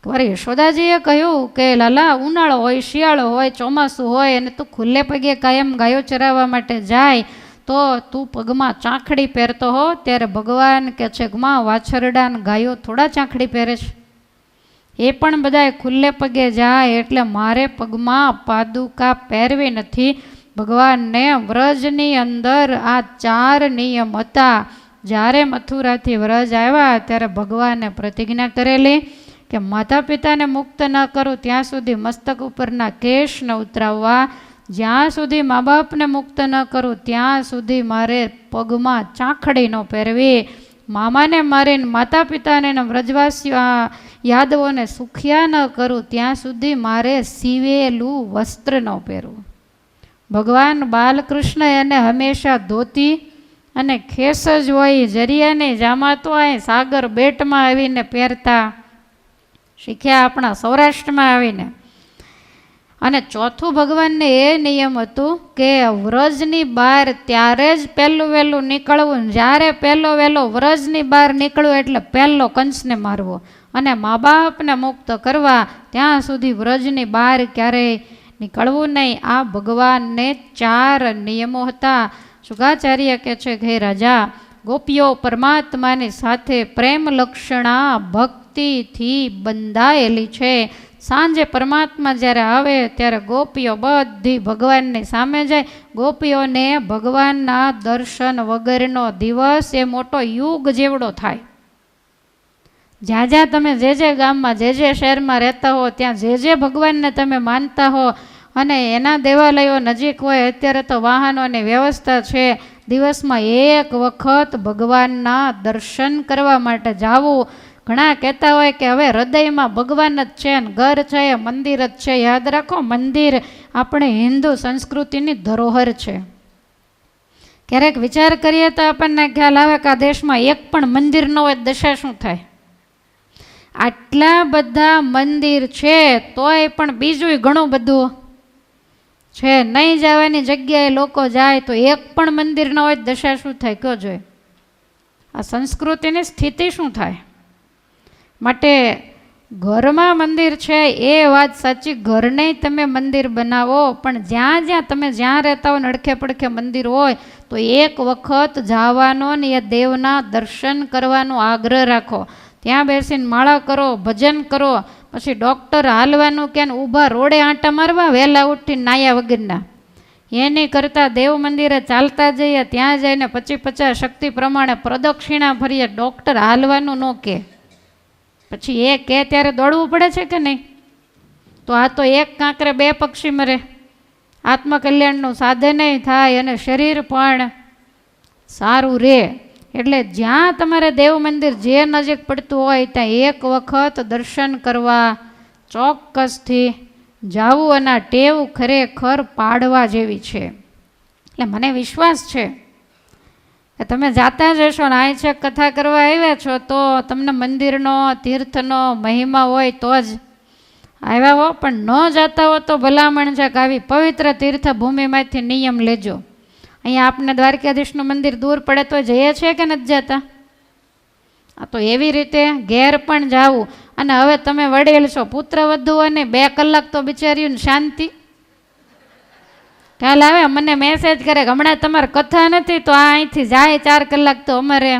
એકવાર યશોદાજીએ કહ્યું કે લાલા, ઉનાળો હોય, શિયાળો હોય, ચોમાસું હોય અને તું ખુલ્લે પગે કાયમ ગાયો ચરાવવા માટે જાય તો તું પગમાં ચાંખડી પહેરતો હો, ત્યારે ભગવાન કે છે કે માં વાછરડાન ગાયો થોડા ચાંખડી પહેરે છે, એ પણ બધાએ ખુલ્લે પગે જાય એટલે મારે પગમાં પાદુકા પહેરવી નથી. ભગવાનને વ્રજની અંદર આ 4 નિયમ હતા. જ્યારે મથુરાથી વ્રજ આવ્યા ત્યારે ભગવાને પ્રતિજ્ઞા કરેલી કે માતા પિતાને મુક્ત ન કરું ત્યાં સુધી મસ્તક ઉપરના કેશ ન ઉતરાવવા, જ્યાં સુધી મા બાપને મુક્ત ન કરું ત્યાં સુધી મારે પગમાં ચાંખડી ન પહેરવી, મામાને મારીને માતા પિતાને વ્રજવાસીઓ યાદવોને સુખિયા ન કરું ત્યાં સુધી મારે સીવેલું વસ્ત્ર ન પહેરવું. ભગવાન બાલકૃષ્ણ એને હંમેશા ધોતી અને ખેસ જ હોય, જરિયાની જામા તો અહીં સાગર બેટમાં આવીને પહેરતા શીખ્યા આપણા સૌરાષ્ટ્રમાં આવીને. અને ચોથું ભગવાનને એ નિયમ હતું કે વ્રજની બહાર ત્યારે જ પહેલું વહેલું નીકળવું, જ્યારે પહેલો વહેલો વ્રજની બહાર નીકળવું એટલે પહેલો કંસને મારવો અને મા બાપને મુક્ત કરવા, ત્યાં સુધી વ્રજની બહાર ક્યારેય નીકળવું નહીં. આ ભગવાનને 4 નિયમો હતા. શુકાચાર્ય કહે છે કે હે રાજા, ગોપીઓ પરમાત્માની સાથે પ્રેમ લક્ષણા ભક્તિથી બંધાયેલી છે. સાંજે પરમાત્મા જ્યારે આવે ત્યારે ગોપીઓ બધી ભગવાનની સામે જાય. ગોપીઓને ભગવાનના દર્શન વગરનો દિવસ એ મોટો યુગ જેવડો થાય. જ્યાં જ્યાં તમે જે ગામમાં જે શહેરમાં રહેતા હો ત્યાં જે ભગવાનને તમે માનતા હો અને એના દેવાલયો નજીક હોય, અત્યારે તો વાહનોની વ્યવસ્થા છે, દિવસમાં એક વખત ભગવાનના દર્શન કરવા માટે જાવું. ઘણા કહેતા હોય કે હવે હૃદયમાં ભગવાન જ છે ને ઘર છે એ મંદિર જ છે. યાદ રાખો, મંદિર આપણે હિન્દુ સંસ્કૃતિની ધરોહર છે. ક્યારેક વિચાર કરીએ તો આપણને ખ્યાલ આવે કે આ દેશમાં એક પણ મંદિર ન હોય દશા શું થાય. આટલા બધા મંદિર છે તોય પણ બીજું ઘણું બધું છે. નહીં જવાની જગ્યાએ લોકો જાય તો એક પણ મંદિર ન હોય દશા શું થાય કયો જોઈએ. આ સંસ્કૃતિની સ્થિતિ શું થાય. માટે ઘરમાં મંદિર છે એ વાત સાચી, ઘરને તમે મંદિર બનાવો, પણ જ્યાં જ્યાં તમે જ્યાં રહેતા હો નડખે પડખે મંદિર હોય તો એક વખત જવાનો ને એ દેવના દર્શન કરવાનો આગ્રહ રાખો. ત્યાં બેસીને માળા કરો, ભજન કરો, પછી ડૉક્ટર હાલવાનું કે ઊભા રોડે આંટા મારવા વહેલા ઉઠીને નાયા વગરના, એની કરતાં દેવ મંદિરે ચાલતા જઈએ, ત્યાં જઈને 50 શક્તિ પ્રમાણે પ્રદક્ષિણા ફરીએ. ડૉક્ટર હાલવાનું ન કે, પછી એ કે ત્યારે દોડવું પડે છે કે નહીં. તો આ તો એક કાંકરે 2 પક્ષી મરે. આત્મકલ્યાણનું સાધનય થાય અને શરીર પણ સારું રહે. એટલે જ્યાં તમારે દેવ મંદિર જે નજીક પડતું હોય ત્યાં એક વખત દર્શન કરવા ચોક્કસથી જાવું. અને આ ટેવ ખરેખર પાડવા જેવી છે. એટલે મને વિશ્વાસ છે કે તમે જાતા જશો ને અહીં છે કથા કરવા આવ્યા છો તો તમને મંદિરનો તીર્થનો મહિમા હોય તો જ આવ્યા હો, પણ ન જાતા હો તો ભલામણ છે કે આવી પવિત્ર તીર્થભૂમિમાંથી નિયમ લેજો. અહીંયા આપને દ્વારકાધીશનું મંદિર દૂર પડે તો જઈએ છીએ કે નથી જતા. આ તો એવી રીતે ઘેર પણ જાવું. અને હવે તમે વડેલ છો, પુત્ર વધુઓને 2 કલાક તો બિચારીઓને શાંતિ ખ્યાલ આવે. મને મેસેજ કરે કે હમણાં તમારે કથા નથી તો આ અહીંથી જાય 4 કલાક તો અમારે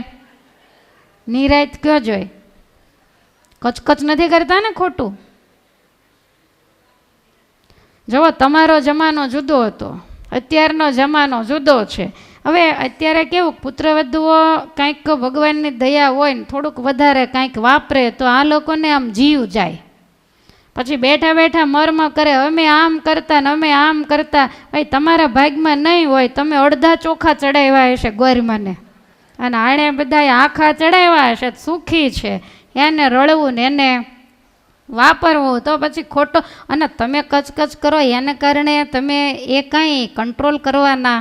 નિરાત કયો જોઈ. કચકચ નથી કરતા ને ખોટું. જુઓ, તમારો જમાનો જુદો હતો, અત્યારનો જમાનો જુદો છે. હવે અત્યારે કેવું પુત્રવધુઓ કંઈક ભગવાનની દયા હોય ને થોડુંક વધારે કંઈક વાપરે તો આ લોકોને આમ જીવ જાય. પછી બેઠા બેઠા મર્મ કરે અમે આમ કરતા ને અમે આમ કરતા. ભાઈ તમારા ભાગમાં નહીં હોય, તમે અડધા ચોખા ચડાવ્યા હશે ગોરમાને અને આણે બધા આખા ચડાવ્યા હશે, સુખી છે, એને રળવું ને એને વાપરવું તો પછી ખોટો. અને તમે કચકચ કરો એને કારણે તમે એ કાંઈ કંટ્રોલ કરવાના,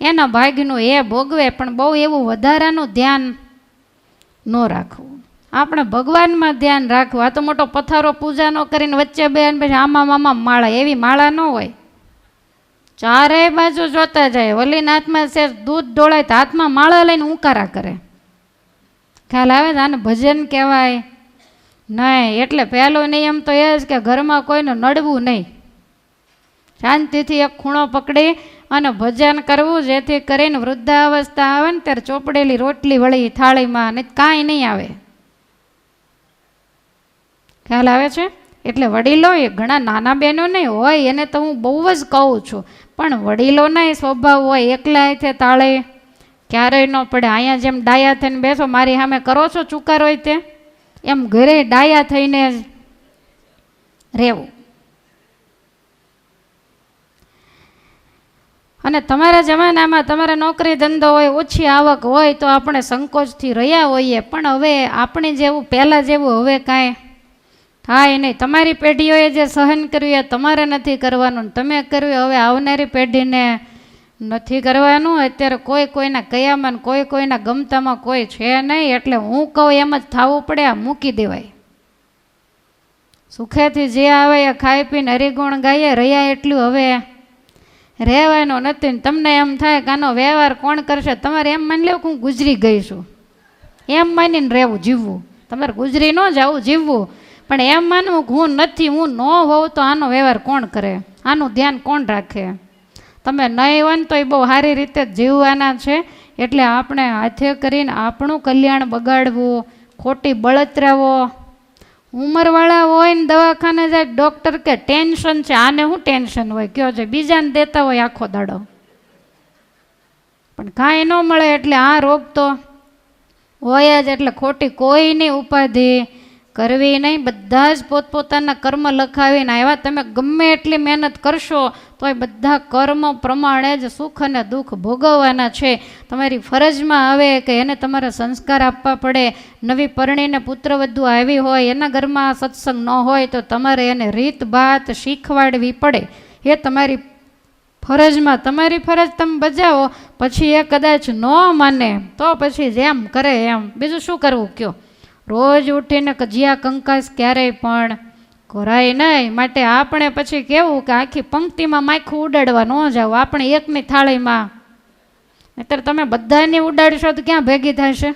એના ભાગનું એ ભોગવે. પણ બહુ એવું વધારાનું ધ્યાન ન રાખવું. આપણે ભગવાનમાં ધ્યાન રાખવું. આ તો મોટો પથારો પૂજા ન કરીને વચ્ચે બેન પછી આમાં મામા માળા, એવી માળા ન હોય. ચારેય બાજુ જોતા જાય. વલીના હાથમાં છે દૂધ ઢોળાય તો હાથમાં માળા લઈને ઉકારા કરે. ખ્યાલ આવે છે? આને ભજન કહેવાય, નહીં. એટલે પહેલો નિયમ તો એ જ કે ઘરમાં કોઈને નડવું નહીં. શાંતિથી એક ખૂણો પકડી અને ભજન કરવું, જેથી કરીને વૃદ્ધાવસ્થા આવે ને ત્યારે ચોપડેલી રોટલી વળી થાળીમાં ને કાંઈ નહીં આવે. ખ્યાલ આવે છે? એટલે વડીલો એ ઘણા નાના બહેનો નહીં હોય એને તો હું બહુ જ કહું છું, પણ વડીલોના સ્વભાવ હોય એકલા હાથે તાળે ક્યારેય ન પડે. અહીંયા જેમ ડાયા થઈને બેસો, મારી સામે કરો છો ચુકારો હોય તે, એમ ઘરે ડાયા થઈને રહેવું. અને તમારા જમાનામાં તમારે નોકરી ધંધો હોય, ઓછી આવક હોય તો આપણે સંકોચથી રહ્યા હોઈએ, પણ હવે આપણે જેવું પહેલાં જેવું હવે કાંઈ થાય નહીં. તમારી પેઢીઓએ જે સહન કર્યું એ તમારે નથી કરવાનું, તમે કર્યું હવે આવનારી પેઢીને નથી કરવાનું. અત્યારે કોઈ કોઈના કયામાં કોઈ કોઈના ગમતામાં કોઈ છે નહીં, એટલે હું કહું એમ જ થવું પડે. આ મૂકી દેવાય. સુખેથી જે આવે એ ખાઈ પીને હરિગુણ ગાઈએ, રહ્યા એટલું હવે રહેવાનું નથી. તમને એમ થાય કે આનો વ્યવહાર કોણ કરશે, તમારે એમ માની લેવું કે હું ગુજરી ગઈ છું, એમ માનીને રહેવું, જીવવું. તમારે ગુજરી ન જવું, જીવવું. પણ એમ માનવું કે હું નથી, હું ન હોઉં તો આનો વ્યવહાર કોણ કરે, આનું ધ્યાન કોણ રાખે. તમે નહીં હોય ને તો એ બહુ સારી રીતે જીવવાના છે. એટલે આપણે હાથે કરીને આપણું કલ્યાણ બગાડવું, ખોટી બળતરાવો. ઉંમરવાળા હોય ને દવાખાને જાય, ડૉક્ટર કે ટેન્શન છે, આને શું ટેન્શન હોય કયો છે, બીજાને દેતા હોય આખો દાડો, પણ કાંઈ ન મળે. એટલે આ રોગ તો હોય જ. એટલે ખોટી કોઈની ઉપાધિ કરવી નહીં. બધા જ પોતપોતાના કર્મ લખાવીને આવ્યા. તમે ગમે એટલી મહેનત કરશો તો એ બધા કર્મ પ્રમાણે જ સુખ અને દુઃખ ભોગવવાના છે. તમારી ફરજમાં આવે કે એને તમારે સંસ્કાર આપવા પડે. નવી પરણીને પુત્રવધુ આવી હોય, એના ઘરમાં સત્સંગ ન હોય તો તમારે એને રીત ભાત શીખવાડવી પડે. એ તમારી ફરજમાં, તમારી ફરજ તમે બજાવો. પછી એ કદાચ ન માને તો પછી જેમ કરે એમ, બીજું શું કરવું કયો. રોજ ઉઠીને કજિયા કંકાસ ક્યારેય પણ કરાય નહીં. માટે આપણે પછી કેવું કે આખી પંક્તિમાં માખું ઉડાડવા ન જાવ, આપણે એકની થાળીમાં. અત્યારે તમે બધાને ઉડાડશો તો ક્યાં ભેગી થશે,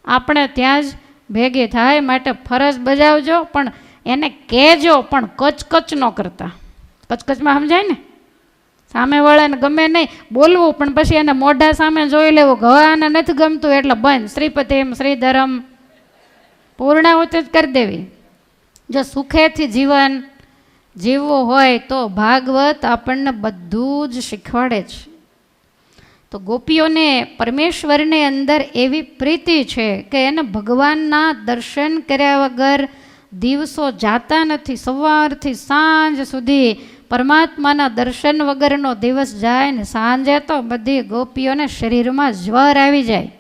આપણે ત્યાં જ ભેગી થાય. માટે ફરજ બજાવજો, પણ એને કહેજો, પણ કચકચ ન કરતા. કચકચમાં સમજાય ને, સામેવાળાને ગમે નહીં બોલવું, પણ પછી એને મોઢા સામે જોઈ લેવું કે હવે આને નથી ગમતું એટલે બંધ. શ્રીપતિમ શ્રીધરમ પૂર્ણાહુતિ જ કરી દેવી. જો સુખેથી જીવન જીવવું હોય તો ભાગવત આપણને બધું જ શીખવાડે છે. તો ગોપીઓને પરમેશ્વરની અંદર એવી પ્રીતિ છે કે એને ભગવાનના દર્શન કર્યા વગર દિવસો જાતા નથી. સવારથી સાંજ સુધી પરમાત્માના દર્શન વગરનો દિવસ જાય ને સાંજે તો બધી ગોપીઓને શરીરમાં જ્વર આવી જાય.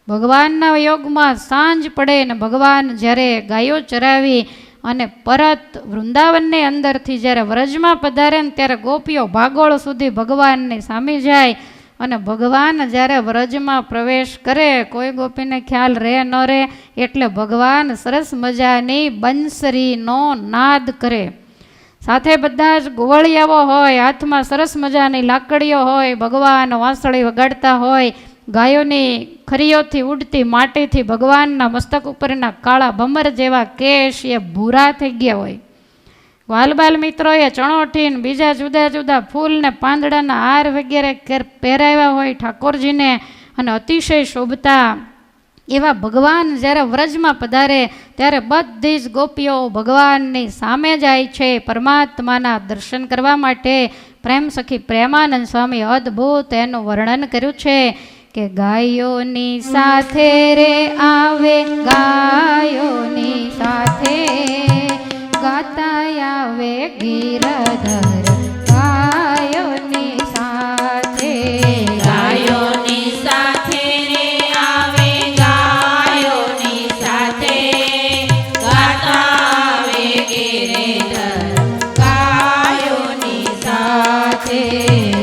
ભગવાનના યોગમાં સાંજ પડે ને ભગવાન જ્યારે ગાયો ચરાવી અને પરત વૃંદાવનની અંદરથી જ્યારે વ્રજમાં પધારે ને ત્યારે ગોપીઓ ભાગોળ સુધી ભગવાનની સામે જાય. અને ભગવાન જ્યારે વ્રજમાં પ્રવેશ કરે, કોઈ ગોપીને ખ્યાલ રહે ન રહે, એટલે ભગવાન સરસ મજાની બંસરીનો નાદ કરે. સાથે બધા જ ગોવળિયાઓ હોય, હાથમાં સરસ મજાની લાકડીઓ હોય, ભગવાન વાંસળી વગાડતા હોય. ગાયોની ખરીઓથી ઉડતી માટીથી ભગવાનના મસ્તક ઉપરના કાળા ભમર જેવા કેશ એ ભૂરા થઈ ગયા હોય. વાલબાલ મિત્રોએ ચણોઠીને બીજા જુદા જુદા ફૂલ ને પાંદડાના હાર વગેરે પહેરાવ્યા હોય ઠાકોરજીને, અને અતિશય શોભતા એવા ભગવાન જ્યારે વ્રજમાં પધારે ત્યારે બધી જ ગોપીઓ ભગવાનની સામે જાય છે પરમાત્માના દર્શન કરવા માટે. પ્રેમ સખી પ્રેમાનંદ સ્વામી અદ્ભુત એનું વર્ણન કર્યું છે કે ગાયોની સાથે રે આવે, ગાયોની સાથે ગાતા આવે ગિરધર, ગાયોની સાથે, ગાયોની સાથે રે આવે, ગાયોની સાથે ગાતા આવે ગિરધર, ગાયોની સાથે,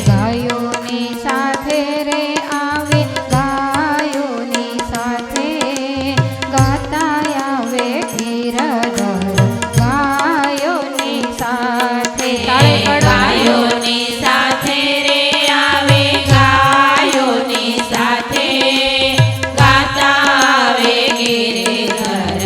ગાયોની સાથે રે આવે, ગાયોની સાથે ગાતા આવે ગિરધર, ગાયોની સાથે. ગાયોની સાથે રે આવે, ગાયોની સાથે ગાતા આવે ગિરધર,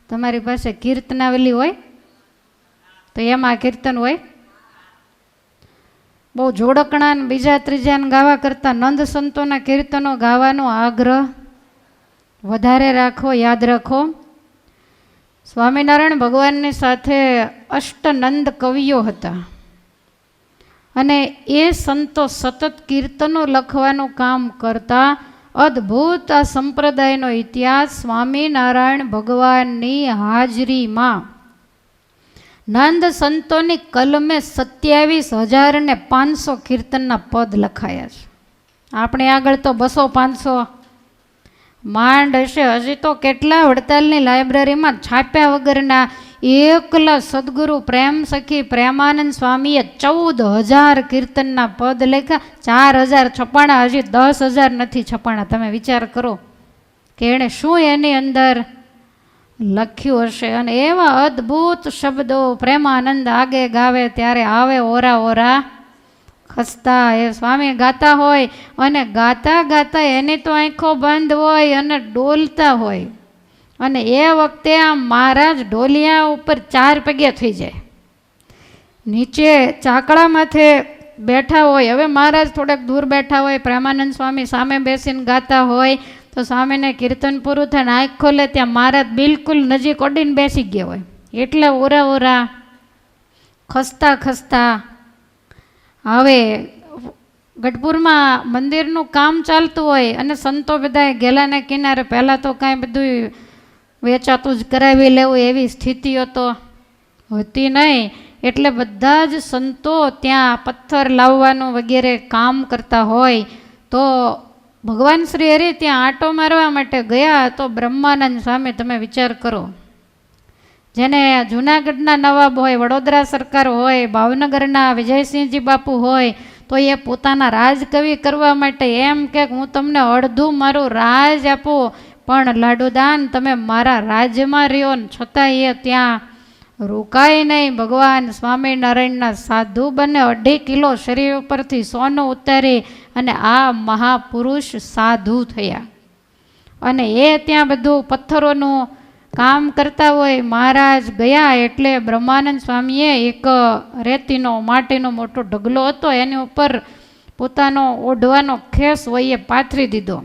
તમારી પાસે કીર્તનાવલી હોય તો એમાં કીર્તન હોય. બહુ જોડકણા ને બીજા ત્રીજાને ગાવા કરતાં નંદ સંતોના કીર્તનો ગાવાનો આગ્રહ વધારે રાખો, યાદ રાખો. સ્વામિનારાયણ ભગવાનની સાથે અષ્ટનંદ કવિઓ હતા અને એ સંતો સતત કીર્તનો લખવાનું કામ કરતા. અદ્ભુત આ સંપ્રદાયનો ઇતિહાસ સ્વામિનારાયણ ભગવાનની હાજરીમાં નંદ સંતોની કલમે 27,500 કીર્તનના પદ લખાયા છે. આપણે આગળ તો 200-500 માંડ હશે. હજી તો કેટલા વડતાલની લાઇબ્રેરીમાં છાપ્યા વગરના એકલા સદગુરુ પ્રેમ સખી પ્રેમાનંદ સ્વામીએ 14,000 કીર્તનના પદ લખ્યા. 4,000 છપાણા, હજી 10,000 નથી છપાણા. તમે વિચાર કરો કે એણે શું એની અંદર લખ્યું હશે. અને એવા અદ્ભુત શબ્દો પ્રેમાનંદ આગે ગાવે ત્યારે આવે ઓરા ઓરા ખસતા. એ સ્વામી ગાતા હોય અને ગાતા ગાતા એની તો આંખો બંધ હોય અને ડોલતા હોય. અને એ વખતે આ મહારાજ ઢોલિયા ઉપર 4 પગે થઈ જાય, નીચે ચાકડા માથે બેઠા હોય. હવે મહારાજ થોડાક દૂર બેઠા હોય, પ્રેમાનંદ સ્વામી સામે બેસીને ગાતા હોય તો સ્વામીને કીર્તન પૂરું થાય ને આંખ ખોલે ત્યાં મહારાજ બિલકુલ નજીક ઓડીને બેસી ગયા હોય. એટલે ઓરા ઓરા ખસતા ખસતા. હવે ગઢપુરમાં મંદિરનું કામ ચાલતું હોય અને સંતો બધા ગેલાને કિનારે. પહેલાં તો કાંઈ બધું વેચાતું જ કરાવી લેવું એવી સ્થિતિઓ તો હતી નહીં. એટલે બધા જ સંતો ત્યાં પથ્થર લાવવાનું વગેરે કામ કરતા હોય. તો ભગવાન શ્રી હરિ ત્યાં આંટો મારવા માટે ગયા તો બ્રહ્માનંદ સ્વામી, તમે વિચાર કરો, જેને જૂનાગઢના નવાબ હોય, વડોદરા સરકાર હોય, ભાવનગરના વિજયસિંહજી બાપુ હોય, તો એ પોતાના રાજકવિ કરવા માટે એમ કે હું તમને અડધું મારું રાજ આપું, પણ લાડુદાન તમે મારા રાજ્યમાં રહ્યો ને છતાં એ ત્યાં રોકાય નહીં. ભગવાન સ્વામિનારાયણના સાધુ બને, 2.5 કિલો શરીર ઉપરથી સોનું ઉતારી અને આ મહાપુરુષ સાધુ થયા. અને એ ત્યાં બધું પથ્થરોનું કામ કરતા હોય. મહારાજ ગયા એટલે બ્રહ્માનંદ સ્વામીએ એક રેતીનો માટીનો મોટો ઢગલો હતો, એની ઉપર પોતાનો ઓઢવાનો ખેસ હોય એ પાથરી દીધો.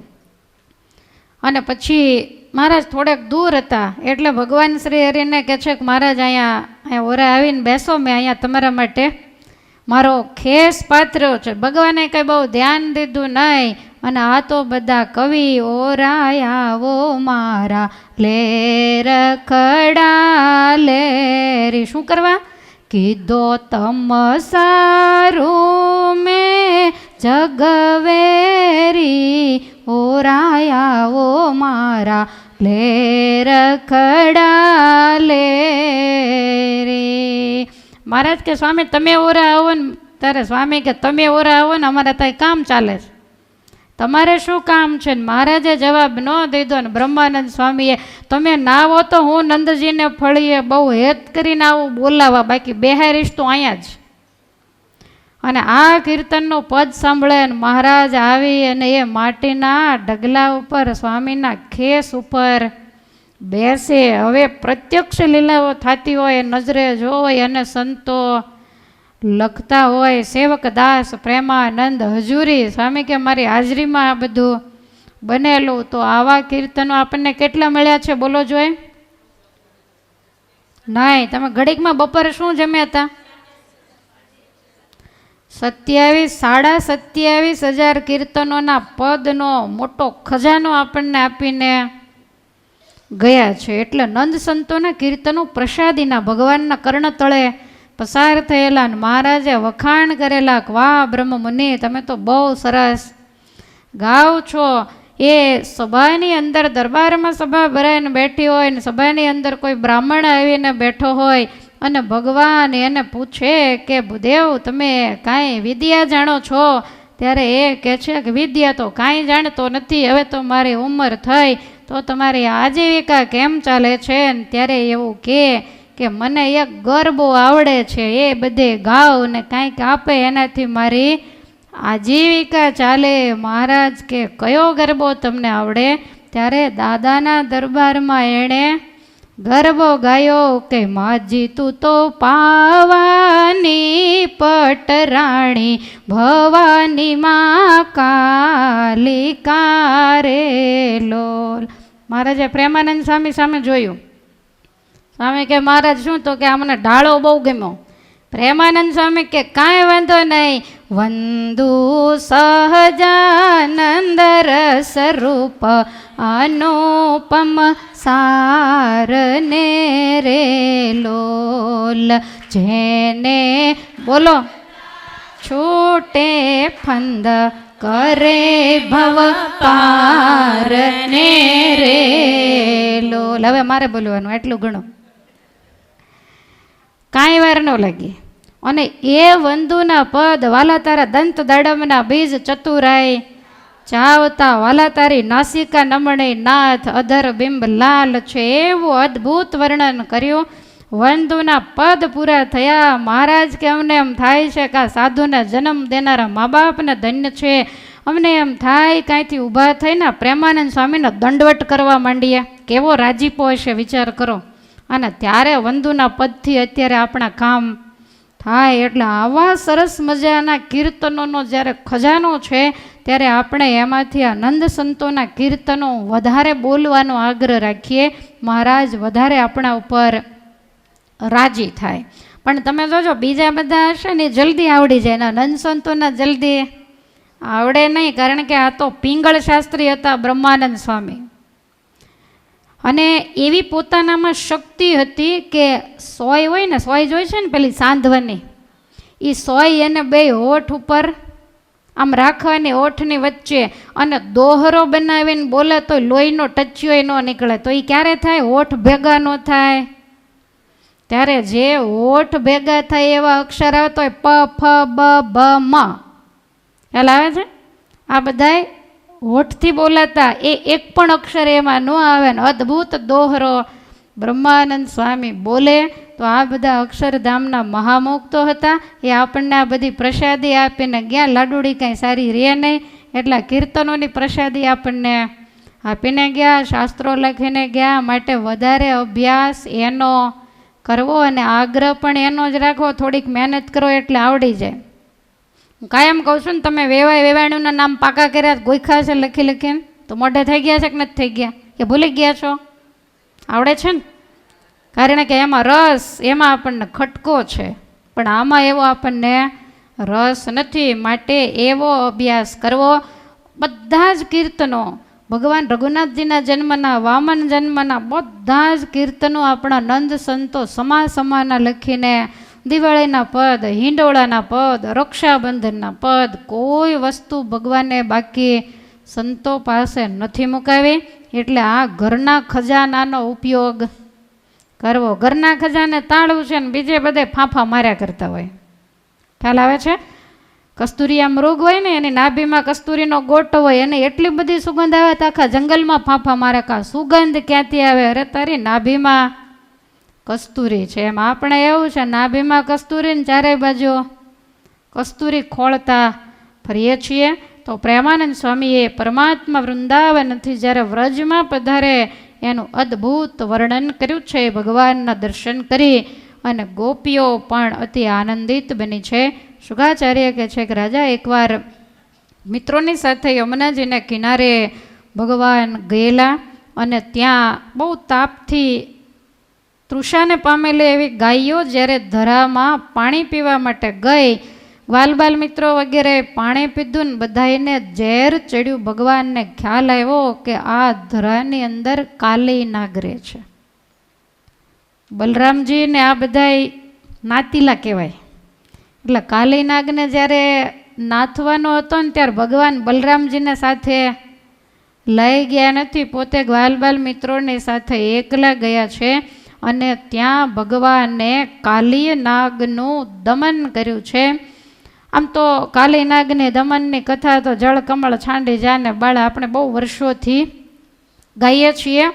અને પછી મહારાજ થોડેક દૂર હતા એટલે ભગવાન શ્રી હરિને કહે છે કે મહારાજ અહીંયા ઓરા આવીને બેસો, મેં અહીંયા તમારા માટે મારો ખેસ પાથર્યો છે. ભગવાને કંઈ બહુ ધ્યાન દીધું નહીં. અને આ તો બધા કવિ ઓરાયાવો મારા લેર ખડા લેરી. શું કરવા? કીધો તમ સારું મેં જગવેરી ઓરાયાવો મારા લેર ખડા લેરી. મહારાજ કે સ્વામી તમે ઓરા આવો ને, ત્યારે સ્વામી કે તમે ઓરા આવો ને અમારે ત્યાં કામ ચાલે છે, તમારે શું કામ છે? ને મહારાજે જવાબ ન દીધો ને બ્રહ્માનંદ સ્વામીએ તમે ના આવો તો હું નંદજીને ફળીએ બહુ હેત કરીને આવું બોલાવા, બાકી બેહારીશ તો અહીંયા જ. અને આ કીર્તનનું પદ સાંભળે ને મહારાજ આવી અને એ માટીના ઢગલા ઉપર સ્વામીના ખેસ ઉપર બેસે. હવે પ્રત્યક્ષ લીલાઓ થતી હોય, નજરે જોઈ અને સંતો લખતા હોય. સેવક દાસ પ્રેમાનંદ હજુરી સ્વામી કે મારી હાજરીમાં આ બધું બનેલું. તો આવા કીર્તનો આપણને કેટલા મળ્યા છે બોલો જોઈએ? નહીં. તમે ઘડીકમાં બપોરે શું જમ્યા હતા? 27,000 કીર્તનોના પદનો મોટો ખજાનો આપણને આપીને ગયા છે. એટલે નંદ સંતોના કીર્તનો પ્રસાદીના ભગવાનના કર્ણ તળે પસાર થયેલા. મહારાજે વખાણ કરેલા, વાહ બ્રહ્મ મુનિ તમે તો બહુ સરસ ગાવ છો. એ સભાની અંદર દરબારમાં સભા ભરાઈને બેઠી હોય ને સભાની અંદર કોઈ બ્રાહ્મણ આવીને બેઠો હોય અને ભગવાન એને પૂછે કે ભૂદેવ તમે કાંઈ વિદ્યા જાણો છો? ત્યારે એ કહે છે કે વિદ્યા તો કાંઈ જાણતો નથી, હવે તો મારી ઉંમર થઈ, તો તમારી આજીવિકા કેમ ચાલે છે? ને ત્યારે એવું કે મને એક ગરબો આવડે છે, એ બધે ગાવ ને કાંઈક આપે એનાથી મારી આજીવિકા ચાલે. મહારાજ કે કયો ગરબો તમને આવડે? ત્યારે દાદાના દરબારમાં એણે ગરબો ગાયો કે માજી તું તો પાવાની પટરાણી ભવાની માં કાલિકા રે લોલ. મહારાજે પ્રેમાનંદ સ્વામી સામે જોયું. સ્વામી કે મહારાજ શું? તો કે અમને ઢાળો બહુ ગમ્યો. પ્રેમાનંદ સ્વામી કે કાંઈ વાંધો નહીં, વંદુ સહજાનંદ રસ રૂપ અનુપમ સારને રે લોલ. જેને બોલો છૂટે ફંદ કરે ભવ પારને રે લોલ. હવે મારે બોલવાનું એટલું ઘણું, કાંઈ વાર ન લાગી. અને એ વંદુના પદ વાલા તારા દંત દાડમના બીજ ચતુરાય ચાવતા વાલા તારી નાસિકા નમણે નાથ અધર બિંબ લાલ છે, એવું અદ્ભુત વર્ણન કર્યું. વંદુના પદ પૂરા થયા. મહારાજ કે અમને એમ થાય છે કે આ સાધુને જન્મ દેનારા મા બાપને ધન્ય છે. અમને એમ થાય કાંઈથી ઊભા થઈને પ્રેમાનંદ સ્વામીનો દંડવટ કરવા માંડીએ. કેવો રાજીપો હશે વિચાર કરો. અને ત્યારે વંદુના પદથી અત્યારે આપણા કામ થાય. એટલે આવા સરસ મજાના કીર્તનોનો જ્યારે ખજાનો છે ત્યારે આપણે એમાંથી આ નંદ સંતોના કીર્તનો વધારે બોલવાનો આગ્રહ રાખીએ. મહારાજ વધારે આપણા ઉપર રાજી થાય. પણ તમે જોજો બીજા બધા હશે ને જલ્દી આવડી જાય, એના નંદ સંતોના જલ્દી આવડે નહીં. કારણ કે આ તો પિંગળ શાસ્ત્રી હતા બ્રહ્માનંદ સ્વામી, અને એવી પોતાનામાં શક્તિ હતી કે સોય હોય ને, સોય જોઈ છે ને પેલી સાંધવાની, એ સોય એને બે હોઠ ઉપર આમ રાખવાની, હોઠની વચ્ચે, અને દોહરો બનાવીને બોલે તો લોહીનો ટચ્યો ન નીકળે. તો એ ક્યારે થાય? હોઠ ભેગા ન થાય ત્યારે. જે હોઠ ભેગા થાય એવા અક્ષર આવતો હોય પ ફ બ ભ મ, ખ્યાલ આવે છે? આ બધાય હોઠથી બોલાતા, એ એક પણ અક્ષર એમાં ન આવે ને અદ્ભુત દોહરો બ્રહ્માનંદ સ્વામી બોલે. તો આ બધા અક્ષરધામના મહામુક્તો હતા. એ આપણને આ બધી પ્રસાદી આપીને ગયા. લાડુડી કાંઈ સારી રહે નહીં, એટલા કીર્તનોની પ્રસાદી આપણને આપીને ગયા, શાસ્ત્રો લખીને ગયા. માટે વધારે અભ્યાસ એનો કરવો અને આગ્રહ પણ એનો જ રાખવો. થોડીક મહેનત કરો એટલે આવડી જાય. હું કાયમ કહું છું ને, તમે વેવાણુના નામ પાકા કર્યા ગોઈખા છે લખી લખીને, તો મોઢે થઈ ગયા છે કે નથી થઈ ગયા? કે ભૂલી ગયા છો? આવડે છે ને? કારણ કે એમાં રસ, એમાં આપણને ખટકો છે, પણ આમાં એવો આપણને રસ નથી. માટે એવો અભ્યાસ કરવો. બધા જ કીર્તનો ભગવાન રઘુનાથજીના જન્મના, વામન જન્મના બધા જ કીર્તનો આપણા નંદ સંતો સમાના લખીને, દિવાળીના પદ, હિંડોળાના પદ, રક્ષાબંધનના પદ, કોઈ વસ્તુ ભગવાને બાકી સંતો પાસે નથી મુકાવી. એટલે આ ઘરના ખજાનાનો ઉપયોગ કરવો. ઘરના ખજાને તાળવું છે ને બીજે બધે ફાંફા માર્યા કરતા હોય. ખ્યાલ આવે છે? કસ્તુરિયા મૃગ હોય ને, એની નાભીમાં કસ્તુરીનો ગોટ હોય, અને એટલી બધી સુગંધ આવે તો આખા જંગલમાં ફાંફા મારે. કા સુગંધ ક્યાંથી આવે? અરે તારી નાભીમાં કસ્તુરી છે. એમ આપણે એવું છે, નાભીમાં કસ્તુરી ને ચારે બાજુ કસ્તુરી ખોળતા ફરીએ છીએ. તો પ્રેમાનંદ સ્વામીએ પરમાત્મા વૃંદાવનથી જ્યારે વ્રજમાં પધારે એનું અદ્ભુત વર્ણન કર્યું છે. ભગવાનના દર્શન કરી અને ગોપીઓ પણ અતિ આનંદિત બની છે. શુગાચાર્ય કહે છે કે રાજા એકવાર મિત્રોની સાથે યમુનાજીના કિનારે ભગવાન ગયેલા, અને ત્યાં બહુ તાપથી તૃષાને પામેલી એવી ગાયો જ્યારે ધરામાં પાણી પીવા માટે ગઈ, વાલબાલ મિત્રો વગેરે પાણી પીધું ને બધાને ઝેર ચડ્યું. ભગવાનને ખ્યાલ આવ્યો કે આ ધરાની અંદર કાલી નાગ રહે છે. બલરામજીને આ બધા નાતીલા કહેવાય. એટલે કાલી નાગને જ્યારે નાથવાનો હતો ને ત્યારે ભગવાન બલરામજીને સાથે લઈ ગયા નથી, પોતે ગ્વાલબાલ મિત્રોની સાથે એકલા ગયા છે. અને ત્યાં ભગવાને કાલી નાગનું દમન કર્યું છે. આમ તો કાલી નાગની દમનની કથા તો જળ કમળ છાંડી જાને બાળા આપણે બહુ વર્ષોથી ગાઈએ છીએ.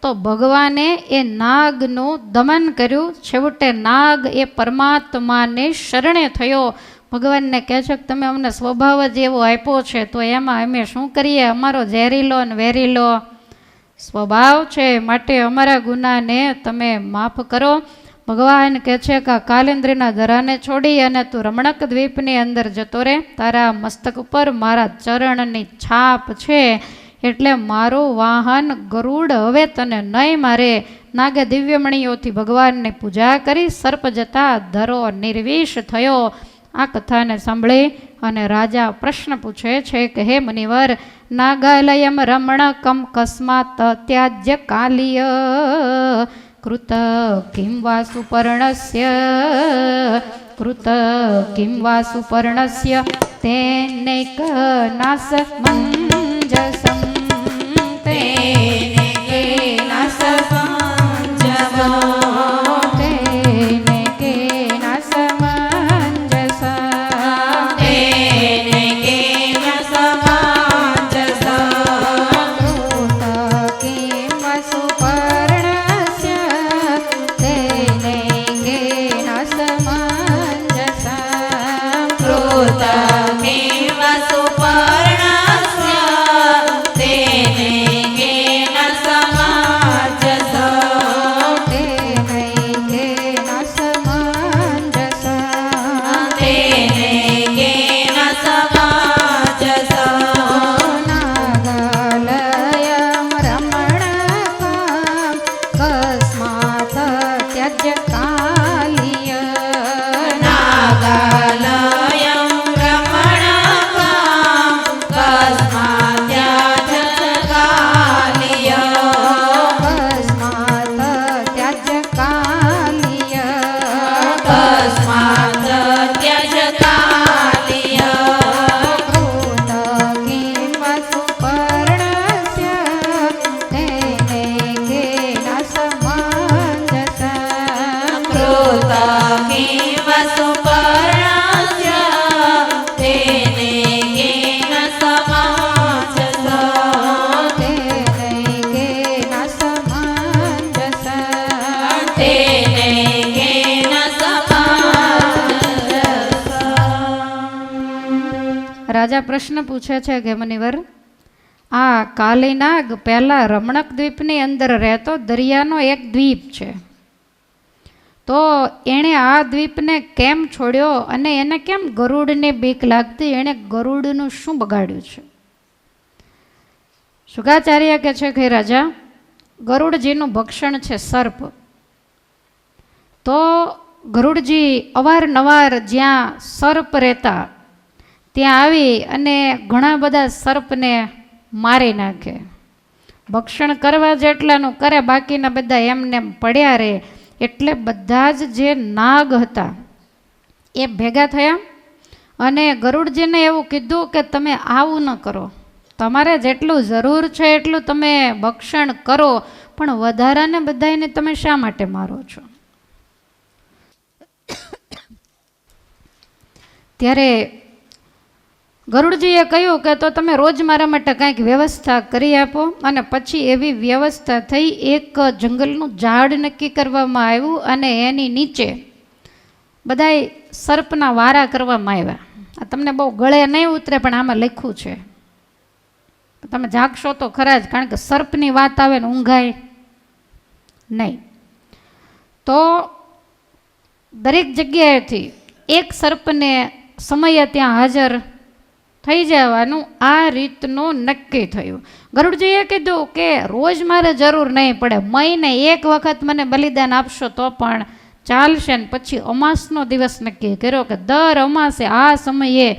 તો ભગવાને એ નાગનું દમન કર્યું. છેવટે નાગ એ પરમાત્માને શરણે થયો. ભગવાનને કહે છે કે તમે અમને સ્વભાવ જ એવો આપ્યો છે, તો એમાં અમે શું કરીએ? અમારો ઝેરીલો ને વેરીલો સ્વભાવ છે, માટે અમારા ગુનાને તમે માફ કરો. ભગવાન કહે છે કે કાલિંદ્રીના દરાને છોડી અને તું રમણક દ્વીપની અંદર જતો રહે. તારા મસ્તક ઉપર મારા ચરણની છાપ છે, એટલે મારું વાહન ગરુડ હવે તને નહીં મારે. નાગે દિવ્યમણીઓથી ભગવાનની પૂજા કરી સર્પ જતા ધરો નિર્વિષ થયો. આ કથાને સાંભળી અને રાજા પ્રશ્ન પૂછે છે કે હે મુનિવર, નાગાલયમ રમણકમ કસ્માત ત્યાજ્ય કાલિય કૃત કિમ વા સુપર્ણસ્ય કૃત કિમ વા સુપર્ણસ્ય તેનૈક નાસ મંજસમ તેને નાસ રાજા પ્રશ્ન પૂછે છે કે મુનિવર, આ કાલીનાગ પહેલા રમણક દ્વીપની અંદર રહેતો દરિયાનો એક દ્વીપ છે, તો એણે આ દ્વીપને કેમ છોડ્યો અને એને કેમ ગરુડને બીક લાગતી? એણે ગરુડનું શું બગાડ્યું છે? શુકાચાર્ય કહે છે કે રાજા, ગરુડજીનું ભક્ષણ છે સર્પ. તો ગરુડજી અવારનવાર જ્યાં સર્પ રહેતા ત્યાં આવી અને ઘણા બધા સર્પને મારી નાખે. ભક્ષણ કરવા જેટલાનું કરે, બાકીના બધા એમને એમ પડ્યા રહે. એટલે બધા જ જે નાગ હતા એ ભેગા થયા અને ગરુડજીને એવું કીધું કે તમે આવું ન કરો, તમારે જેટલું જરૂર છે એટલું તમે ભક્ષણ કરો, પણ વધારાને બધાને તમે શા માટે મારો છો? ત્યારે ગરુડજીએ કહ્યું કે તો તમે રોજ મારા માટે કાંઈક વ્યવસ્થા કરી આપો. અને પછી એવી વ્યવસ્થા થઈ. એક જંગલનું ઝાડ નક્કી કરવામાં આવ્યું અને એની નીચે બધાય સર્પના વારા કરવામાં આવ્યા. આ તમને બહુ ગળે નહીં ઉતરે, પણ આમાં લખ્યું છે, તમે જાગશો તો ખરા જ, કારણ કે સર્પની વાત આવે ને ઊંઘાય નહીં. તો દરેક જગ્યાએથી એક સર્પને સમયે ત્યાં હાજર થઈ જવાનું આ રીતનું નક્કી થયું. ગરુડજીએ કીધું કે રોજ મારે જરૂર નહીં પડે, મહિને એક વખત મને બલિદાન આપશો તો પણ ચાલશે. ને પછી અમાસનો દિવસ નક્કી કર્યો કે દર અમાસે આ સમયે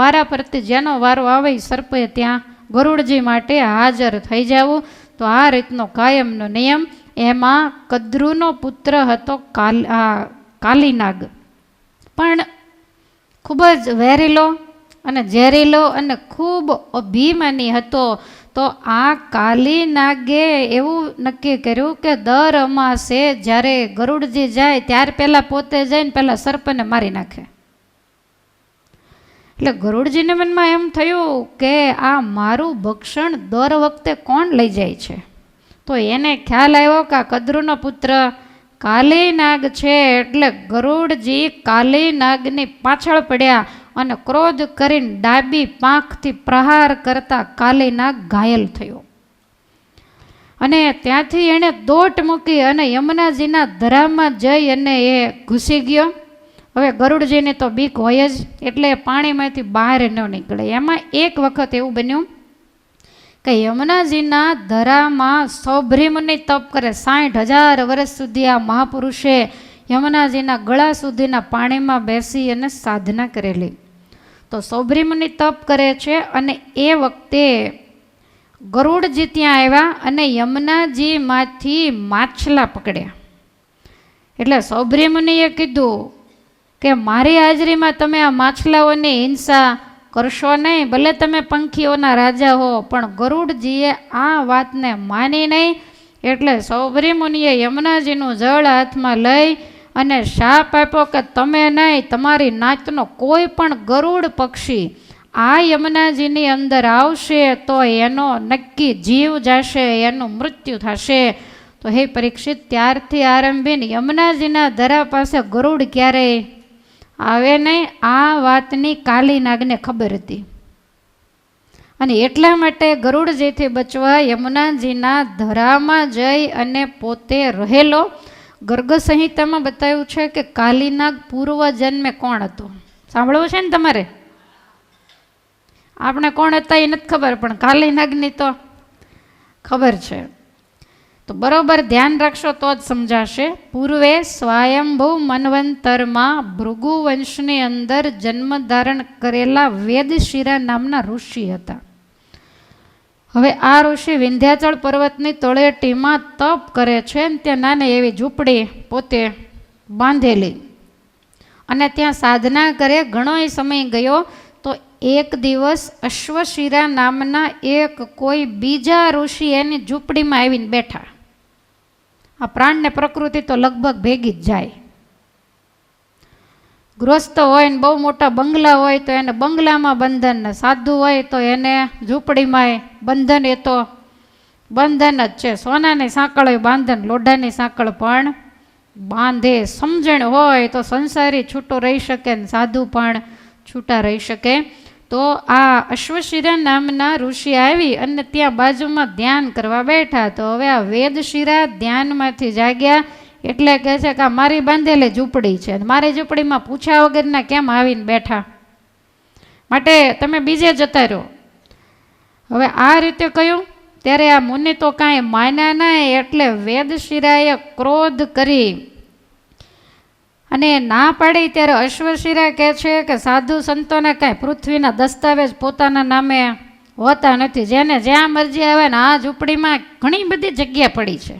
વારા પરથી જેનો વારો આવે સર્પે ત્યાં ગરુડજી માટે હાજર થઈ જવું. તો આ રીતનો કાયમનો નિયમ. એમાં કદ્રુનો પુત્ર હતો કાલીનાગ, પણ ખૂબ જ વેરીલો અને ઝેરીલો અને ખૂબ અભિમાની હતો. તો આ કાલીનાગે એવું નક્કી કર્યું કે દર અમાસે જ્યારે ગરુડજી જાય ત્યાર પહેલાં પોતે જઈને પહેલાં સર્પને મારી નાખે. એટલે ગરુડજીને મનમાં એમ થયું કે આ મારું ભક્ષણ દર વખતે કોણ લઈ જાય છે? તો એને ખ્યાલ આવ્યો કે આ કદ્રુનો પુત્ર કાલીનાગ છે. એટલે ગરુડજી કાલીનાગની પાછળ પડ્યા અને ક્રોધ કરીને ડાબી પાંખથી પ્રહાર કરતા કાલીનાગ ઘાયલ થયો. અને ત્યાંથી એણે દોટ મૂકી અને યમુનાજીના ધરામાં જઈ અને એ ઘૂસી ગયો. હવે ગરુડજીને તો બીક હોય જ, એટલે પાણીમાંથી બહાર ન નીકળે. એમાં એક વખત એવું બન્યું કે યમુનાજીના ધરામાં સૌભરી મુનિ તપ કરે. 60,000 વર્ષ સુધી આ મહાપુરુષે યમુનાજીના ગળા સુધીના પાણીમાં બેસી અને સાધના કરેલી. તો સૌભરી મુનિ તપ કરે છે અને એ વખતે ગરુડજી ત્યાં આવ્યા અને યમુનાજીમાંથી માછલા પકડ્યા. એટલે સૌભરી મુનિએ કીધું કે મારી હાજરીમાં તમે આ માછલાઓની હિંસા કરશો નહીં, ભલે તમે પંખીઓના રાજા હો. પણ ગરુડજીએ આ વાતને માની નહીં. એટલે સૌભરી મુનિએ યમુનાજીનું જળ હાથમાં લઈ અને શાપ આપ્યો કે તમે નહીં, તમારી નાતનો કોઈ પણ ગરુડ પક્ષી આ યમુનાજીની અંદર આવશે તો એનો નક્કી જીવ જશે, એનું મૃત્યુ થશે. તો હે પરીક્ષિત, ત્યારથી આરંભીને યમુનાજીના ધરા પાસે ગરુડ ક્યારેય આવે નહીં. આ વાતની કાલી નાગને ખબર હતી અને એટલા માટે ગરુડજીથી બચવા યમુનાજીના ધરામાં જઈ અને પોતે રહેલો. ગર્ગ સંહિતામાં બતાવ્યું છે કે કાલીનાગ પૂર્વ જન્મે કોણ હતો. સાંભળવું છે ને તમારે? આપણે કોણ હતા એ નથી ખબર, પણ કાલીનાગની તો ખબર છે. તો બરોબર ધ્યાન રાખશો તો જ સમજાશે. પૂર્વે સ્વયંભૂ મન્વંતરમાં ભૃગુ વંશની અંદર જન્મ ધારણ કરેલા વેદશિરા નામના ઋષિ હતા. હવે આ ઋષિ વિંધ્યાચળ પર્વતની તળેટીમાં તપ કરે છે. ત્યાં નાની એવી ઝૂંપડી પોતે બાંધેલી અને ત્યાં સાધના કરે. ઘણો સમય ગયો તો એક દિવસ અશ્વશિરા નામના એક કોઈ બીજા ઋષિ એની ઝૂંપડીમાં આવીને બેઠા. આ પ્રાણને પ્રકૃતિ તો લગભગ ભેગી જ જાય. ગૃહસ્થ હોય ને બહુ મોટા બંગલા હોય તો એને બંગલામાં બંધન, ને સાધુ હોય તો એને ઝૂંપડીમાં બંધન. એ તો બંધન જ છે. સોનાની સાંકળ હોય બાંધન, લોઢાની સાંકળ પણ બાંધે. સમજણ હોય તો સંસારી છૂટો રહી શકે ને સાધુ પણ છૂટા રહી શકે. તો આ અશ્વશિરા નામના ઋષિ આવી અને ત્યાં બાજુમાં ધ્યાન કરવા બેઠા. તો હવે આ વેદશિરા ધ્યાનમાંથી જાગ્યા એટલે કહે છે કે આ મારી બાંધેલી ઝૂંપડી છે, મારી ઝૂંપડીમાં પૂછ્યા વગરના કેમ આવીને બેઠા, માટે તમે બીજે જતા રહો. હવે આ રીતે કહ્યું ત્યારે આ મુનિ તો કાંઈ માન્યા નહીં. એટલે વેદશિરાએ ક્રોધ કરી અને ના પાડી. ત્યારે અશ્વશિરા કહે છે કે સાધુ સંતોને કાંઈ પૃથ્વીના દસ્તાવેજ પોતાના નામે હોતા નથી. જેને જ્યાં મરજી આવે ને આ ઝૂંપડીમાં ઘણી બધી જગ્યા પડી છે,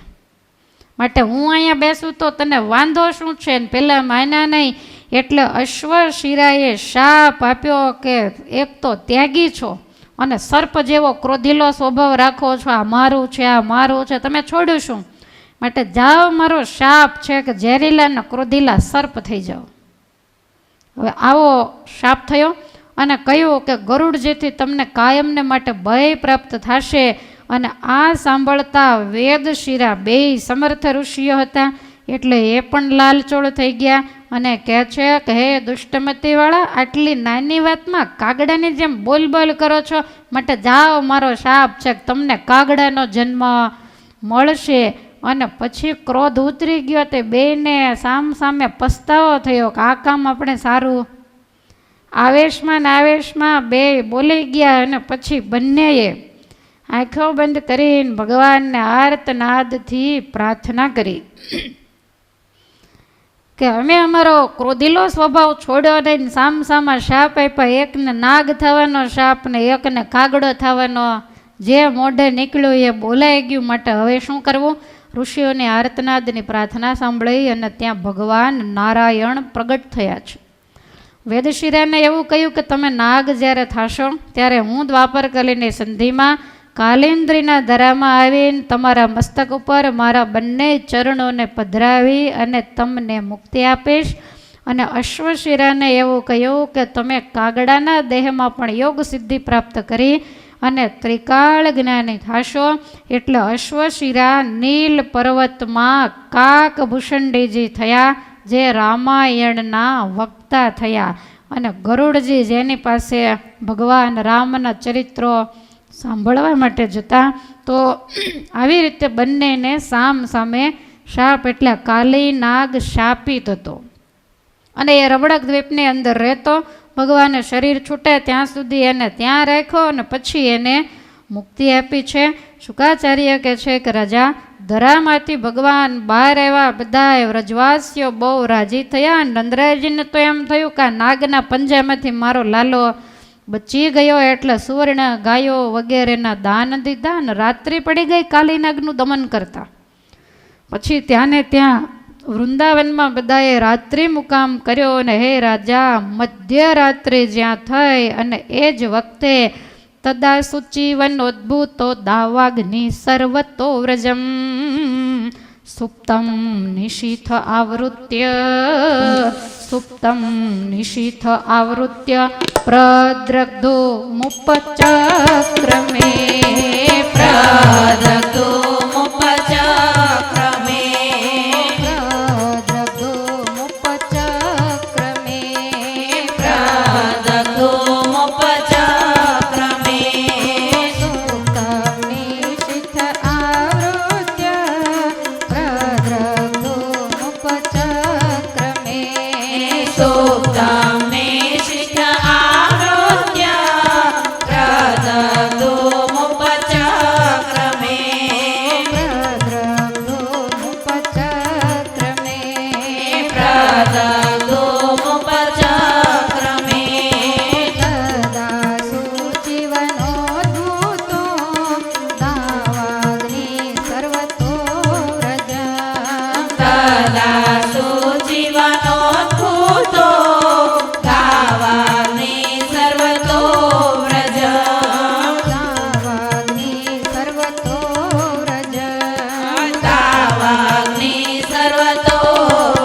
માટે હું અહીંયા બેસું તો તને વાંધો શું છે? ને પહેલાં માન્યા નહીં. એટલે અશ્વશિરાએ શાપ આપ્યો કે એક તો ત્યાગી છો અને સર્પ જેવો ક્રોધીલો સ્વભાવ રાખો છો. આ મારું છે, આ મારું છે, તમે છોડ્યું શું? માટે જાઓ, મારો શાપ છે કે ઝેરીલા ને ક્રોધીલા સર્પ થઈ જાઓ. હવે આવો શાપ થયો અને કહ્યું કે ગરુડજીથી તમને કાયમને માટે ભય પ્રાપ્ત થશે. અને આ સાંભળતા વેદશિરા બેય સમર્થ ઋષિઓ હતા એટલે એ પણ લાલચોળ થઈ ગયા અને કહે છે કે હે દુષ્ટમતીવાળા, આટલી નાની વાતમાં કાગડાની જેમ બોલ બોલ કરો છો, માટે જાઓ, મારો શાપ છે કે તમને કાગડાનો જન્મ મળશે. અને પછી ક્રોધ ઉતરી ગયો. તે બેયને સામે પસ્તાવો થયો કે આ કામ આપણે સારું. આવેશમાં ને આવેશમાં બે બોલી ગયા અને પછી બંનેએ આંખો બંધ કરીને ભગવાનને આર્તનાદથી પ્રાર્થના કરી કે અમે અમારો ક્રોધીલો સ્વભાવ છોડ્યો નહીં. સામસામા શાપ આપ્યા, એકને નાગ થવાનો શાપ ને એકને કાગડો થવાનો. જે મોઢે નીકળ્યું એ બોલાઈ ગયું, માટે હવે શું કરવું? ઋષિઓની આર્તનાદની પ્રાર્થના સાંભળી અને ત્યાં ભગવાન નારાયણ પ્રગટ થયા છે. વેદશિરાને એવું કહ્યું કે તમે નાગ જ્યારે થશો ત્યારે હું દ્વાપર કલીની સંધિમાં કાલિન્દ્રીના ધરામાં આવીને તમારા મસ્તક ઉપર મારા બંને ચરણોને પધરાવી અને તમને મુક્તિ આપીશ. અને અશ્વશિરાને એવું કહ્યું કે તમે કાગડાના દેહમાં પણ યોગ સિદ્ધિ પ્રાપ્ત કરી અને ત્રિકાળ જ્ઞાની થશો. એટલે અશ્વશિરા નીલ પર્વતમાં કાકભૂષણજીજી થયા, જે રામાયણના વક્તા થયા. અને ગરુડજી જેની પાસે ભગવાન રામના ચરિત્રો સાંભળવા માટે જતા, તો આવી રીતે બંનેને સામ સામે શાપ એટલે કાલી નાગ શાપિત હતો અને એ રબડક દ્વીપની અંદર રહેતો. ભગવાને શરીર છૂટે ત્યાં સુધી એને ત્યાં રાખ્યો અને પછી એને મુક્તિ આપી છે. શુકાચાર્ય કહે છે કે રાજા, ધરામાંથી ભગવાન બહાર આવ્યા, બધા વ્રજવાસીઓ બહુ રાજી થયા. નંદરાયજીને તો એમ થયું કે આ નાગના પંજામાંથી મારો લાલો બચી ગયો, એટલે સુવર્ણ ગાયો વગેરેના દાન દીધા અને રાત્રિ પડી ગઈ કાલીનાગનું દમન કરતા. પછી ત્યાં ને ત્યાં વૃંદાવનમાં બધાએ રાત્રિ મુકામ કર્યો અને હે રાજા, મધ્યરાત્રિ જ્યાં થઈ અને એ જ વખતે તદા શુચિવનોદ્ભૂતો દાવાગ્નિ સર્વતો વ્રજમ સુપ્તમ નિશીથ આવૃત્ય સુપ્તમ નિશીથ આવૃત્ય પ્રદ્રગ્ધો મુપચક્રમે પ્રદગ્ધો મુપચક્રમે પ્રદ્રગ્ધો મુપચક્રમે પ્રદગ્ધો મુપચક્રમે સુપ્તમ નિશીથ આવૃત્ય પ્રદ્રગ્ધો મુપચક્રમે સુપ્તમ નિશીથ આવૃત્ય પ્રદગ્ધો મુપચક્રમે પ્રદ્રગ્ધો મુપચક્રમે પ્રદગ્ધો મુપચક્રમે તદા શુચિવનોદ્ભૂતો દાવાગ્નિ સર્વતો વ્રજ તદા શુચિવનોદ્ભૂતો દાવાગ્નિ સર્વતો વ્રજ દાવાગ્નિ સર્વતો વ્રજ દાવાગ્નિ સર્વતો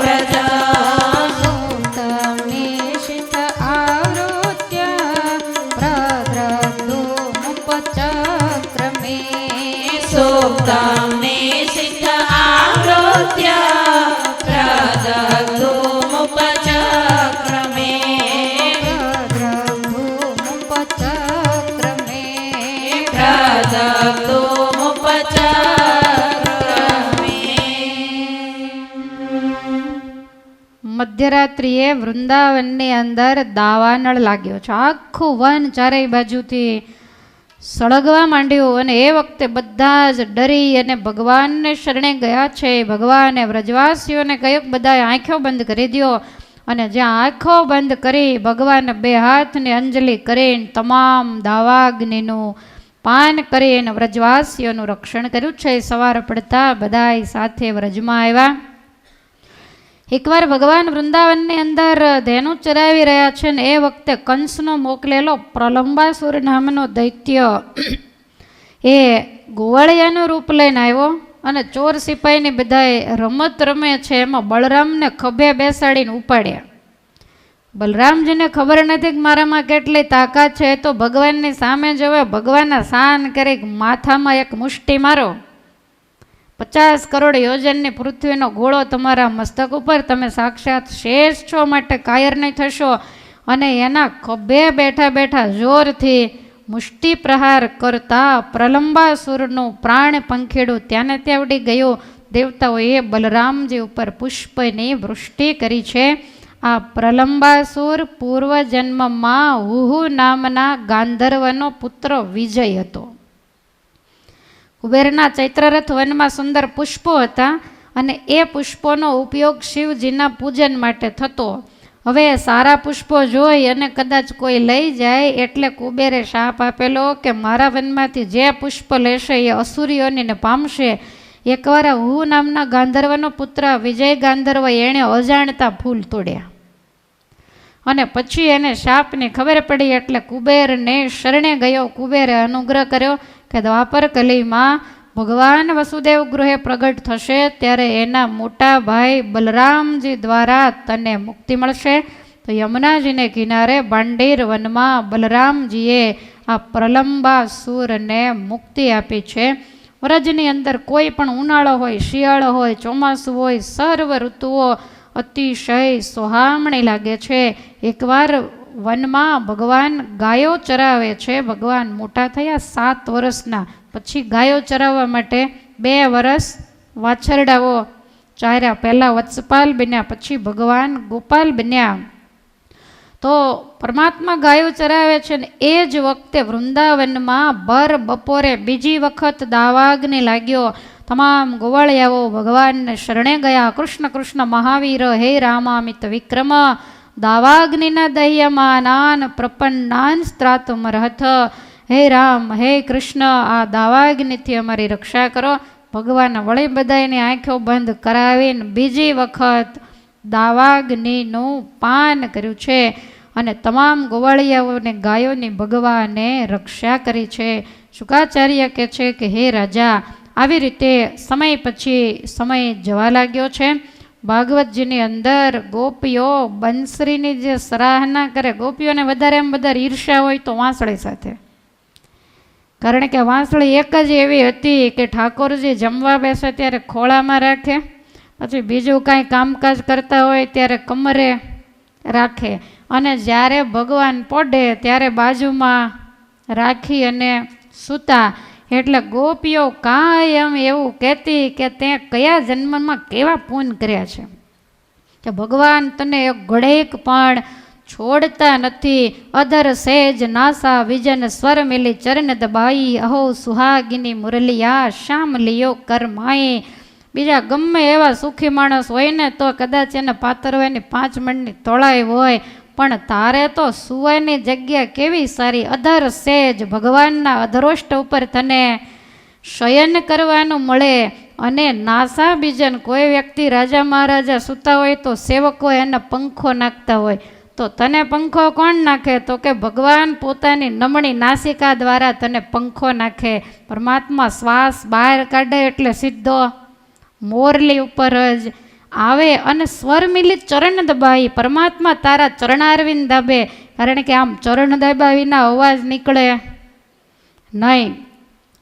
વ્રજ સુપ્તમ નિશીથ આવૃત્ય પ્રદ્રગ્ધો મુપચક્રમે સુપ્તમ નિશીથ આવૃત્ય પ્રદગ્ધો મુપચક્રમે પ્રદ્રગ્ધો મુપચક્રમે પ્રદગ્ધો મુપચક્રમે. મધ્યરાત્રિએ વૃંદાવનની અંદર દાવાનળ લાગ્યો છે. આખું વન ચારેય બાજુથી સળગવા માંડ્યું અને એ વખતે બધા જ ડરી અને ભગવાનને શરણે ગયા છે. ભગવાને વ્રજવાસીઓને કહ્યું કે બધાએ આંખો બંધ કરી દો અને જ્યાં આંખો બંધ કરી ભગવાને બે હાથની અંજલિ કરીને તમામ દાવાગ્નિનું પાન કરીને વ્રજવાસીઓનું રક્ષણ કર્યું છે. સવાર પડતા બધાય સાથે વ્રજમાં આવ્યા. એકવાર ભગવાન વૃંદાવનની અંદર ધેનું ચરાવી રહ્યા છે ને એ વખતે કંસનો મોકલેલો પ્રલંબાસુર નામનો દૈત્ય એ ગોવાળિયાનું રૂપ લઈને આવ્યો અને ચોર સિપાહીની બધાએ રમત રમે છે એમાં બલરામને ખભે બેસાડીને ઉપાડ્યા. બલરામજીને ખબર નથી કે મારામાં કેટલી તાકાત છે, તો ભગવાનની સામે જોવે, ભગવાનના શાન કરી માથામાં એક મુષ્ટિ મારો, 50 કરોડ યોજનની પૃથ્વીનો ગોળો તમારા મસ્તક ઉપર, તમે સાક્ષાત શેષ છો માટે કાયર નહીં થશો. અને એના ખભે બેઠા બેઠા જોરથી મુષ્ટિ પ્રહાર કરતા પ્રલંબાસુરનું પ્રાણ પંખેડું ત્યાંને ત્યાં ઉડી ગયું. દેવતાઓએ બલરામજી ઉપર પુષ્પની વૃષ્ટિ કરી છે. આ પ્રલંબાસુર પૂર્વજન્મમાં હુહુ નામના ગાંધર્વનો પુત્ર વિજય હતો. કુબેરના ચૈત્રરથ વનમાં સુંદર પુષ્પો હતા અને એ પુષ્પોનો ઉપયોગ શિવજીના પૂજન માટે થતો. હવે સારા પુષ્પો જોઈ અને કદાચ કોઈ લઈ જાય એટલે કુબેરે શાપ આપેલો કે મારા વનમાંથી જે પુષ્પ લેશે એ અસુરીઓને પામશે. એકવાર હુ નામના ગાંધર્વનો પુત્ર વિજય ગાંધર્વ એણે અજાણતા ફૂલ તોડ્યા અને પછી એને શાપની ખબર પડી એટલે કુબેરને શરણે ગયો. કુબેરે અનુગ્રહ કર્યો કે દ્વાપર કલીમાં ભગવાન વસુદેવ ગૃહે પ્રગટ થશે ત્યારે એના મોટા ભાઈ બલરામજી દ્વારા તને મુક્તિ મળશે. તો યમુનાજીને કિનારે બાંડીર વનમાં બલરામજીએ આ પ્રલંબાસુરને મુક્તિ આપી છે. વ્રજની અંદર કોઈ પણ ઉનાળો હોય, શિયાળો હોય, ચોમાસું હોય, સર્વ ઋતુઓ અતિશય સોહામણી લાગે છે. એકવાર વનમાં ભગવાન ગાયો ચરાવે છે. ભગવાન મોટા થયા 7 વર્ષના, પછી ગાયો ચરાવવા માટે 2 વર્ષ વાછરડાઓ ચાર્યા. પહેલાં વત્સપાલ બન્યા, પછી ભગવાન ગોપાલ બન્યા. તો પરમાત્મા ગાયો ચરાવે છે ને એ જ વખતે વૃંદાવનમાં ભર બપોરે બીજી વખત દાવાગ્નિ લાગ્યો. તમામ ગોવાળિયાઓ ભગવાનને શરણે ગયા. કૃષ્ણ કૃષ્ણ મહાવીર હે રામામિત વિક્રમ, દાવાગ્નિના દહ્યમાં નાન પ્રપન્નાન સ્ત્રાતુમરહથ. હે રામ, હે કૃષ્ણ, આ દાવાગ્નિથી અમારી રક્ષા કરો. ભગવાન વળી બધાની આંખો બંધ કરાવીને બીજી વખત દાવાગ્નિનું પાન કર્યું છે અને તમામ ગોવાળિયાઓને ગાયોની ભગવાને રક્ષા કરી છે. શુકાચાર્ય કહે છે કે હે રાજા, આવી રીતે સમય પછી સમય જવા લાગ્યો છે. ભાગવતજીની અંદર ગોપીઓ બંસરીની જે સરાહના કરે, ગોપીઓને વધારે ઈર્ષ્યા હોય તો વાંસળી સાથે, કારણ કે વાંસળી એક જ એવી હતી કે ઠાકોરજી જમવા બેસે ત્યારે ખોળામાં રાખે, પછી બીજું કાંઈ કામકાજ કરતા હોય ત્યારે કમરે રાખે, અને જ્યારે ભગવાન પડે ત્યારે બાજુમાં રાખી અને સૂતા. એટલે ગોપીઓ કાયમ એવું કહેતી કે તે કયા જન્મમાં કેવા પૂન કર્યા છે કે ભગવાન તને એક ઘડેક પણ છોડતા નથી. અધર સેજ નાસા વિજન સ્વર મિલી ચરણ દબાઈ, અહો સુહાગિની મુરલિયા શ્યામ લિયો કરમાઈ. બીજા ગમે એવા સુખી માણસ હોય ને તો કદાચ એને પાતરવાની 5 મણની તોળાઈ હોય, પણ તારે તો સુવાની જગ્યા કેવી સારી. અધર સેજ, ભગવાનના અધરોષ્ટ ઉપર તને શયન કરવાનું મળે. અને નાસા બીજન, કોઈ વ્યક્તિ રાજા મહારાજા સૂતા હોય તો સેવકો એને પંખો નાખતા હોય, તો તને પંખો કોણ નાખે? તો કે ભગવાન પોતાની નમણી નાસિકા દ્વારા તને પંખો નાખે. પરમાત્મા શ્વાસ બહાર કાઢે એટલે સીધો મોરલી ઉપર જ આવે અને સ્વર મિલી ચરણ દબાઈ. પરમાત્મા તારા ચરણારવિંદ દાબે, કારણ કે આમ ચરણ દાબા વિના અવાજ નીકળે નહીં.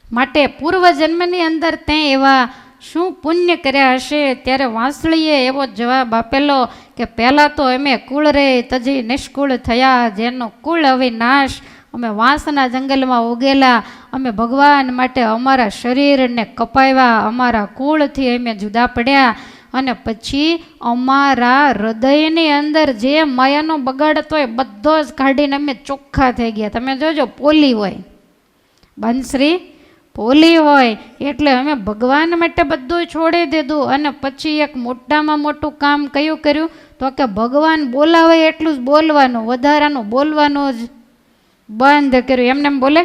માટે પૂર્વજન્મની અંદર તે એવા શું પુણ્ય કર્યા હશે? ત્યારે વાંસળીએ એવો જવાબ આપેલો કે પહેલાં તો અમે કુળ રે તજી નિષ્કુળ થયા, જેનો કુળ અવિનાશ. અમે વાંસના જંગલમાં ઉગેલા, અમે ભગવાન માટે અમારા શરીરને કપાવ્યા, અમારા કુળથી અમે જુદા પડ્યા, અને પછી અમારા હૃદયની અંદર જે માયાનો બગાડ હતો એ બધો જ કાઢીને અમે ચોખ્ખા થઈ ગયા. તમે જોજો, પોલી હોય બંસરી, પોલી હોય એટલે અમે ભગવાન માટે બધું છોડી દીધું. અને પછી એક મોટામાં મોટું કામ કયું કર્યું? તો કે ભગવાન બોલાવે એટલું જ બોલવાનું, વધારાનું બોલવાનું જ બંધ કર્યું. એમને એમ બોલે